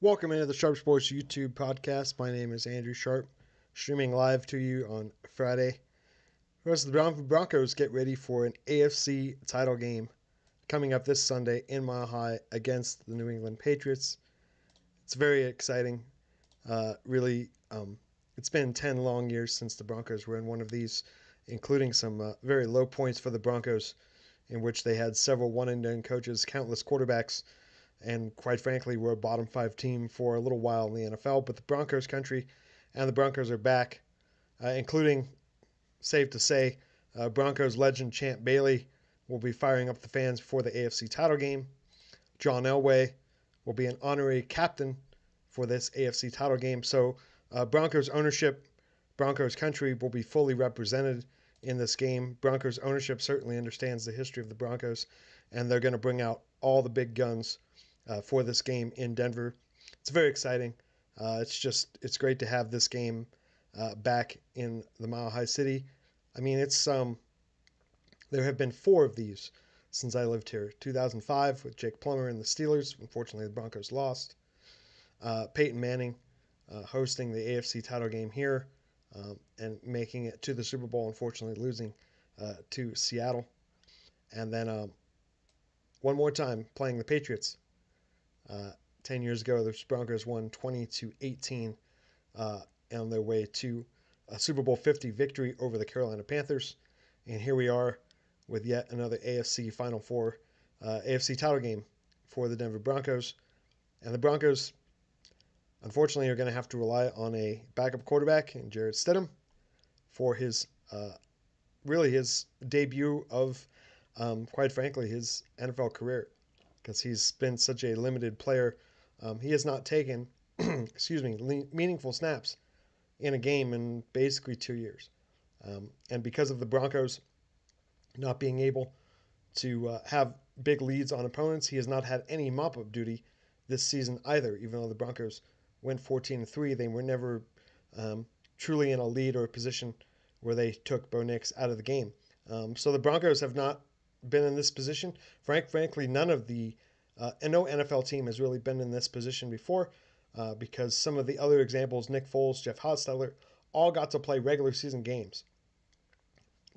Welcome into the Sharp Sports YouTube podcast. My name is Andrew Sharp, streaming live to you on Friday. As the Broncos get ready for an AFC title game coming up this Sunday in Mile High against the New England Patriots. It's very exciting. It's been 10 long years since the Broncos were in one of these, including some very low points for the Broncos, in which they had several one-and-done coaches, countless quarterbacks, and quite frankly, we're a bottom five team for a little while in the NFL. But the Broncos country and the Broncos are back, including, safe to say, Broncos legend Champ Bailey will be firing up the fans for the AFC title game. John Elway will be an honorary captain for this AFC title game. So Broncos ownership, Broncos country will be fully represented in this game. Broncos ownership certainly understands the history of the Broncos, and they're going to bring out all the big guns for this game in Denver. It's very exciting. It's great to have this game back in the Mile High City. I mean, there have been four of these since I lived here. 2005 with Jake Plummer and the Steelers. Unfortunately, the Broncos lost. Peyton Manning hosting the AFC title game here and making it to the Super Bowl, unfortunately losing to Seattle. And then one more time playing the Patriots. 10 years ago, the Broncos won 20-18 on their way to a Super Bowl 50 victory over the Carolina Panthers. And here we are with yet another AFC Final Four, AFC title game for the Denver Broncos. And the Broncos, unfortunately, are going to have to rely on a backup quarterback in Jarrett Stidham for his debut of, quite frankly, his NFL career, because he's been such a limited player. He has not taken, meaningful snaps in a game in basically 2 years. And because of the Broncos not being able to have big leads on opponents, he has not had any mop-up duty this season either. Even though the Broncos went 14-3, they were never truly in a lead or a position where they took Bo Nix out of the game. So the Broncos have not been in this position. Frankly, none of the and no NFL team has really been in this position before, because some of the other examples, Nick Foles, Jeff Hostetler, all got to play regular season games,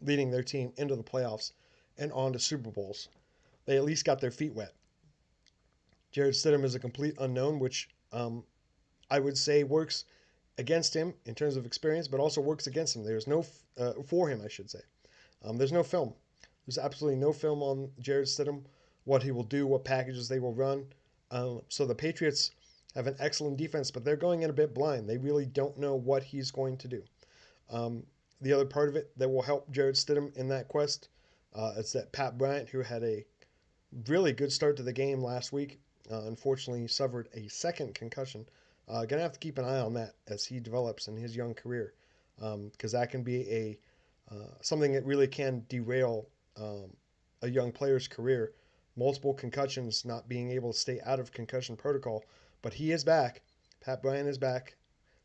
leading their team into the playoffs and on to Super Bowls. They at least got their feet wet. Jarrett Stidham is a complete unknown, which I would say works against him in terms of experience, but also works against him. There's no for him, I should say. There's no film. There's absolutely no film on Jarrett Stidham, what he will do, what packages they will run. So the Patriots have an excellent defense, but they're going in a bit blind. They really don't know what he's going to do. The other part of it that will help Jarrett Stidham in that quest is that Pat Bryant, who had a really good start to the game last week, unfortunately suffered a second concussion. Going to have to keep an eye on that as he develops in his young career, because that can be something that really can derail a young player's career. Multiple concussions, not being able to stay out of concussion protocol. But he is back. Pat Bryant is back.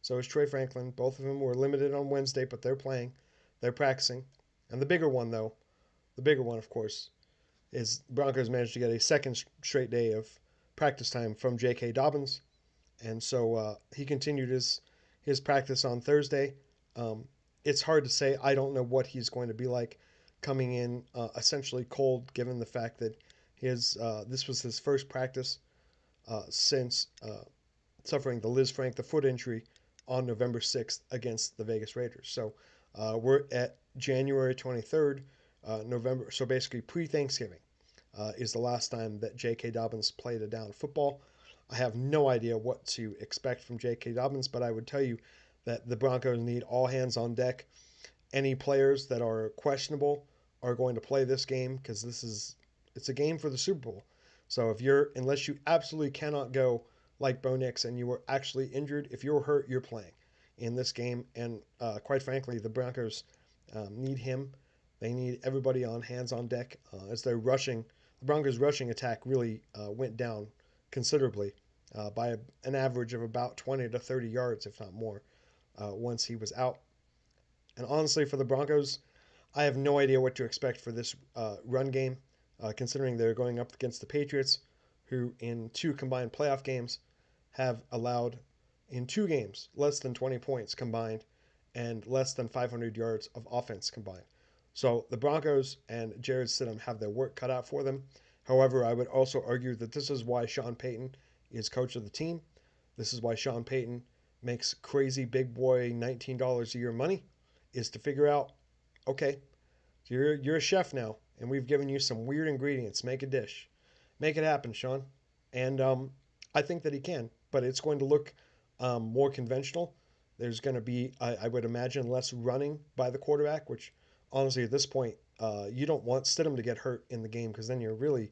So is Trey Franklin. Both of them were limited on Wednesday, but they're playing. They're practicing. And the bigger one, of course, is Broncos managed to get a second straight day of practice time from J.K. Dobbins. And so he continued his practice on Thursday. It's hard to say. I don't know what he's going to be like coming in essentially cold, given the fact that this was his first practice since suffering the Liz Frank, the foot injury, on November 6th against the Vegas Raiders. So we're at January 23rd, November. So basically pre-Thanksgiving is the last time that J.K. Dobbins played a down football. I have no idea what to expect from J.K. Dobbins, but I would tell you that the Broncos need all hands on deck. Any players that are questionable are going to play this game, because it's a game for the Super Bowl. So unless you absolutely cannot go like Bo Nix and you were actually injured, if you're hurt, you're playing in this game. And quite frankly, the Broncos need him. They need everybody on hands on deck as they're rushing. The Broncos' rushing attack really went down considerably by an average of about 20 to 30 yards, if not more, once he was out. And honestly, for the Broncos, I have no idea what to expect for this run game, considering they're going up against the Patriots, who in two combined playoff games have allowed in 2 games less than 20 points combined and less than 500 yards of offense combined. So the Broncos and Jared Stidham have their work cut out for them. However, I would also argue that this is why Sean Payton is coach of the team. This is why Sean Payton makes crazy big boy $19 a year money, is to figure out, okay, you're a chef now, and we've given you some weird ingredients. Make a dish, make it happen, Sean. And I think that he can, but it's going to look more conventional. There's going to be, I would imagine, less running by the quarterback, which honestly at this point, you don't want Stidham to get hurt in the game because then you're really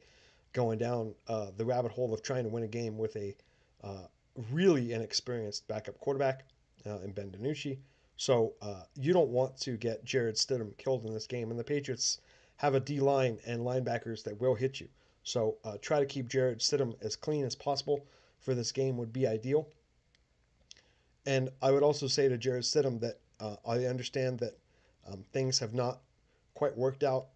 going down the rabbit hole of trying to win a game with a uh, really inexperienced backup quarterback in Ben DiNucci. So you don't want to get Jared Stidham killed in this game. And the Patriots have a D line and linebackers that will hit you. So try to keep Jared Stidham as clean as possible for this game would be ideal. And I would also say to Jared Stidham that I understand that things have not quite worked out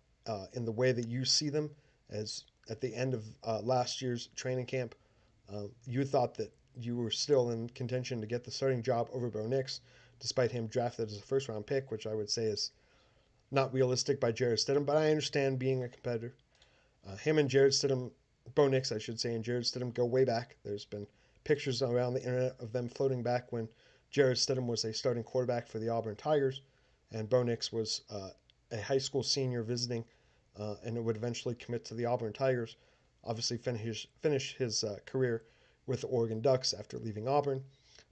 in the way that you see them. As at the end of last year's training camp, you thought that you were still in contention to get the starting job over Bo Nix, despite him drafted as a first round pick, which I would say is not realistic by Jared Stidham. But I understand being a competitor. Him and Jared Stidham, Bo Nix, I should say, and Jared Stidham go way back. There's been pictures around the internet of them floating back when Jared Stidham was a starting quarterback for the Auburn Tigers, and Bo Nix was a high school senior visiting, and would eventually commit to the Auburn Tigers. Obviously, finish his career with the Oregon Ducks after leaving Auburn.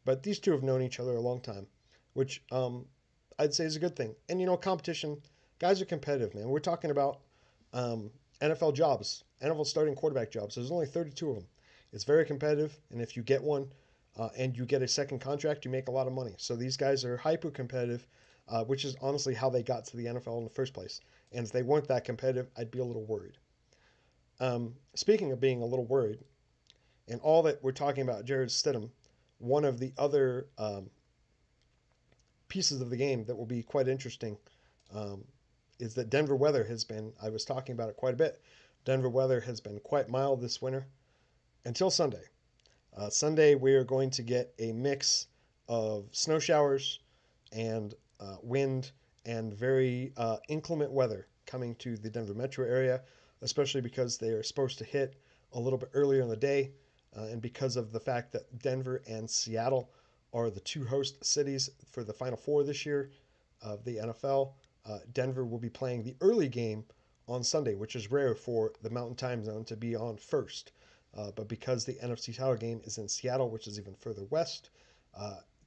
But these two have known each other a long time, which I'd say is a good thing. And competition, guys are competitive, man. We're talking about NFL jobs, NFL starting quarterback jobs. There's only 32 of them. It's very competitive, and if you get one and you get a second contract, you make a lot of money. So these guys are hyper competitive, which is honestly how they got to the NFL in the first place. And if they weren't that competitive, I'd be a little worried. Speaking of being a little worried, and all that we're talking about Jared Stidham, one of the other pieces of the game that will be quite interesting um, is that Denver weather has been, I was talking about it quite a bit, Denver weather has been quite mild this winter until Sunday. Sunday, we are going to get a mix of snow showers and wind and very inclement weather coming to the Denver metro area, especially because they are supposed to hit a little bit earlier in the day, and because of the fact that Denver and Seattle are the two host cities for the Final Four this year of the NFL. Denver will be playing the early game on Sunday, which is rare for the Mountain Time Zone to be on first. But because the NFC title game is in Seattle, which is even further west,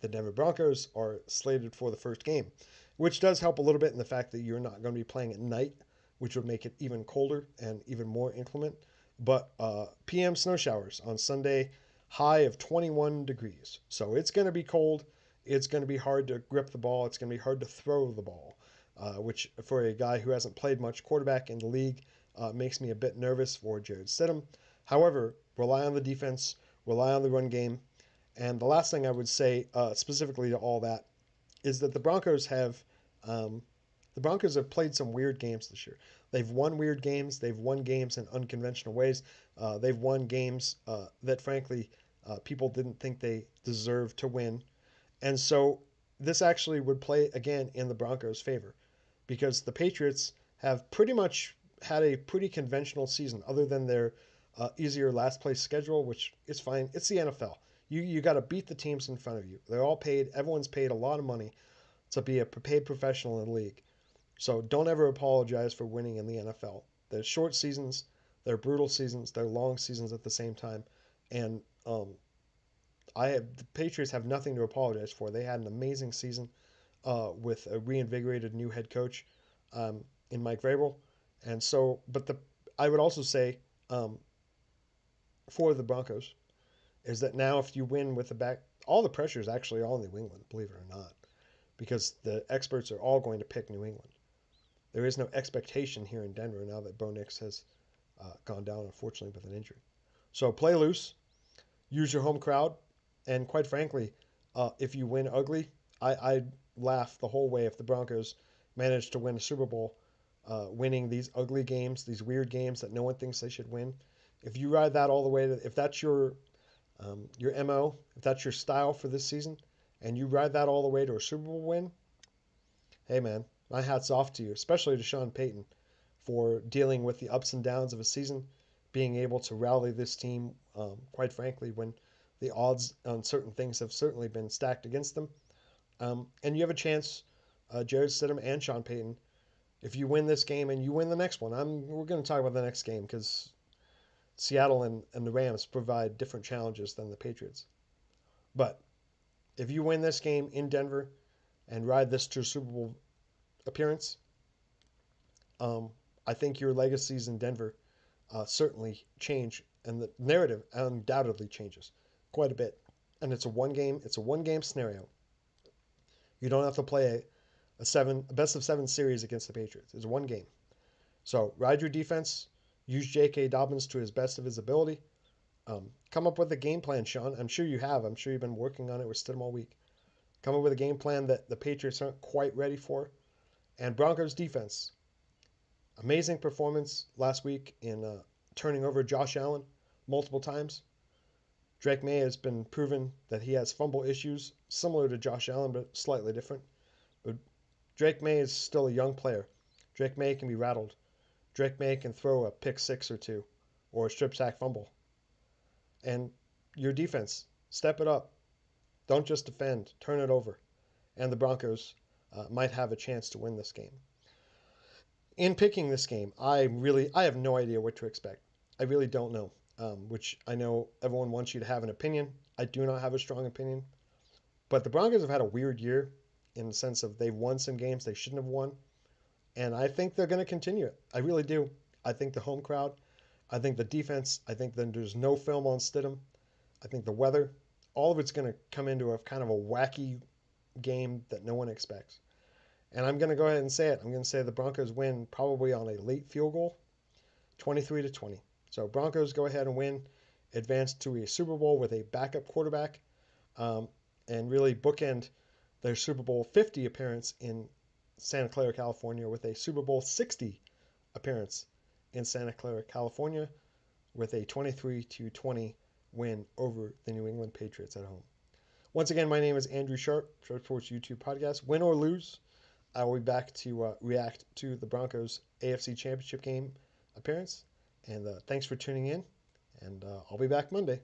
the Denver Broncos are slated for the first game, which does help a little bit in the fact that you're not going to be playing at night, which would make it even colder and even more inclement. But PM snow showers on Sunday, high of 21 degrees. So it's going to be cold. It's going to be hard to grip the ball. It's going to be hard to throw the ball, which for a guy who hasn't played much quarterback in the league makes me a bit nervous for Jared Stidham. However, rely on the defense, rely on the run game. And the last thing I would say specifically to all that is that um, the Broncos have played some weird games this year. They've won weird games. They've won games in unconventional ways. They've won games that, frankly, people didn't think they deserved to win. And so this actually would play again in the Broncos' favor because the Patriots have pretty much had a pretty conventional season, other than their easier last place schedule, which is fine. It's the NFL. You got to beat the teams in front of you. They're all paid. Everyone's paid a lot of money to be a paid professional in the league. So don't ever apologize for winning in the NFL. They're short seasons, they're brutal seasons, they're long seasons at the same time, and the Patriots have nothing to apologize for. They had an amazing season with a reinvigorated new head coach in Mike Vrabel, and so. But the I would also say um, for the Broncos is that now if you win with the back, all the pressure is actually all New England, believe it or not, because the experts are all going to pick New England. There is no expectation here in Denver now that Bo Nix has gone down, unfortunately, with an injury. So play loose, use your home crowd, and quite frankly, if you win ugly, I'd laugh the whole way if the Broncos managed to win a Super Bowl, winning these ugly games, these weird games that no one thinks they should win. If you ride that all the way to, if that's your Your MO, if that's your style for this season, and you ride that all the way to a Super Bowl win, hey man, my hat's off to you, especially to Sean Payton for dealing with the ups and downs of a season, being able to rally this team, quite frankly, when the odds on certain things have certainly been stacked against them. And you have a chance, Jared Stidham and Sean Payton, if you win this game and you win the next one. We're going to talk about the next game because Seattle and the Rams provide different challenges than the Patriots. But if you win this game in Denver and ride this to a Super Bowl appearance, um, I think your legacies in Denver certainly change, and the narrative undoubtedly changes quite a bit. And it's a one game scenario. You don't have to play a best of seven series against the Patriots. It's one game. So ride your defense, use J.K. Dobbins to his best of his ability. Come up with a game plan, Sean. I'm sure you have. I'm sure you've been working on it with Stidham all week. Come up with a game plan that the Patriots aren't quite ready for. And Broncos defense, amazing performance last week in turning over Josh Allen multiple times. Drake May has been proven that he has fumble issues, similar to Josh Allen, but slightly different. But Drake May is still a young player. Drake May can be rattled. Drake May can throw a pick six or two or a strip sack fumble. And your defense, step it up. Don't just defend, turn it over. And the Broncos might have a chance to win this game. In picking this game, I have no idea what to expect. I really don't know. Which I know everyone wants you to have an opinion. I do not have a strong opinion, but the Broncos have had a weird year in the sense of they've won some games they shouldn't have won, and I think they're going to continue it. I really do. I think the home crowd, I think the defense, I think that there's no film on Stidham. I think the weather, all of it's going to come into a kind of a wacky game that no one expects. And I'm going to go ahead and say it. I'm going to say the Broncos win probably on a late field goal, 23-20. So Broncos go ahead and win, advance to a Super Bowl with a backup quarterback, um, and really bookend their Super Bowl 50 appearance in Santa Clara, California, with a Super Bowl 60 appearance in Santa Clara, California, with a 23-20 win over the New England Patriots at home. Once again, my name is Andrew Sharp, Sharp Sports YouTube podcast. Win or lose, I will be back to react to the Broncos AFC Championship game appearance. And thanks for tuning in, and I'll be back Monday.